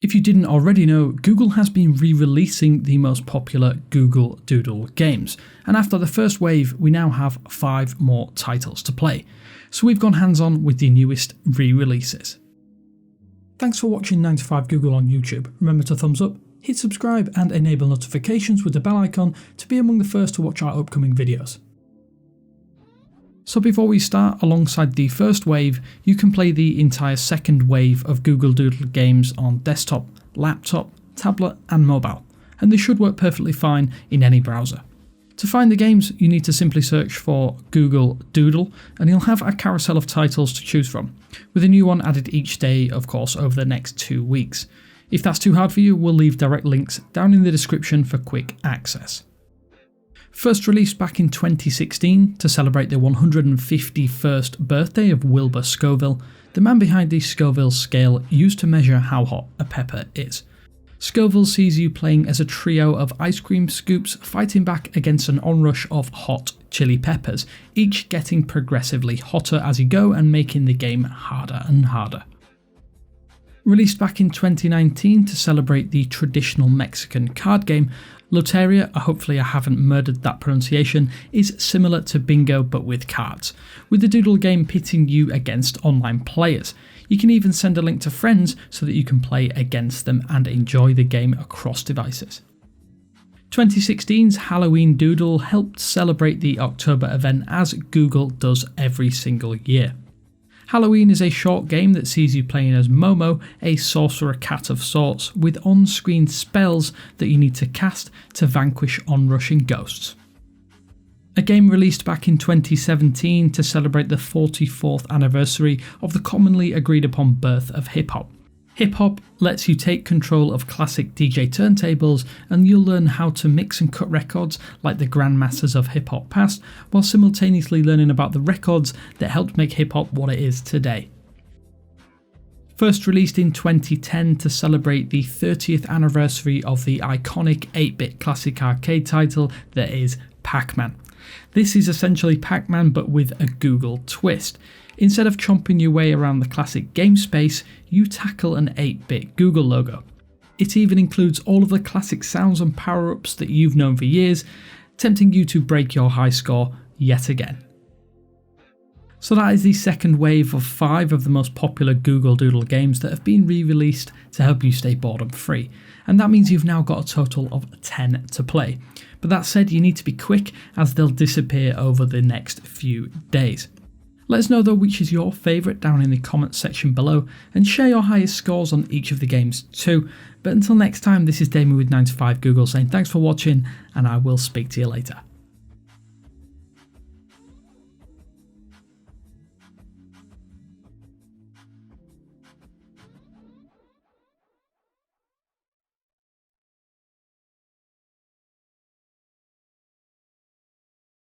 If you didn't already know, Google has been re-releasing the most popular Google Doodle games, and after the first wave, we now have 5 more titles to play. So we've gone hands-on with the newest re-releases. Thanks for watching 9 to 5 Google on YouTube. Remember to thumbs up, hit subscribe and enable notifications with the bell icon to be among the first to watch our upcoming videos. So before we start, alongside the first wave, you can play the entire second wave of Google Doodle games on desktop, laptop, tablet and mobile, and they should work perfectly fine in any browser. To find the games, you need to simply search for Google Doodle and you'll have a carousel of titles to choose from, with a new one added each day, of course, over the next 2 weeks. If that's too hard for you, we'll leave direct links down in the description for quick access. First released back in 2016 to celebrate the 151st birthday of Wilbur Scoville, the man behind the Scoville scale used to measure how hot a pepper is. Scoville sees you playing as a trio of ice cream scoops fighting back against an onrush of hot chili peppers, each getting progressively hotter as you go and making the game harder and harder. Released back in 2019 to celebrate the traditional Mexican card game, Tarea, hopefully I haven't murdered that pronunciation, is similar to Bingo but with cards, with the Doodle game pitting you against online players. You can even send a link to friends so that you can play against them and enjoy the game across devices. 2016's Halloween Doodle helped celebrate the October event as Google does every single year. Halloween is a short game that sees you playing as Momo, a sorcerer cat of sorts, with on-screen spells that you need to cast to vanquish onrushing ghosts. A game released back in 2017 to celebrate the 44th anniversary of the commonly agreed upon birth of hip-hop. Hip-hop lets you take control of classic DJ turntables and you'll learn how to mix and cut records like the grandmasters of hip-hop past, while simultaneously learning about the records that helped make hip-hop what it is today. First released in 2010 to celebrate the 30th anniversary of the iconic 8-bit classic arcade title that is PacMan. This is essentially PacMan but with a Google twist. Instead of chomping your way around the classic game space, you tackle an 8-bit Google logo. It even includes all of the classic sounds and power-ups that you've known for years, tempting you to break your high score yet again. So that is the second wave of 5 of the most popular Google Doodle games that have been re-released to help you stay boredom free, and that means you've now got a total of 10 to play. But that said, you need to be quick as they'll disappear over the next few days. Let us know though which is your favourite down in the comments section below, and share your highest scores on each of the games too. But until next time, this is Damien with 9 to 5 Google saying thanks for watching, and I will speak to you later.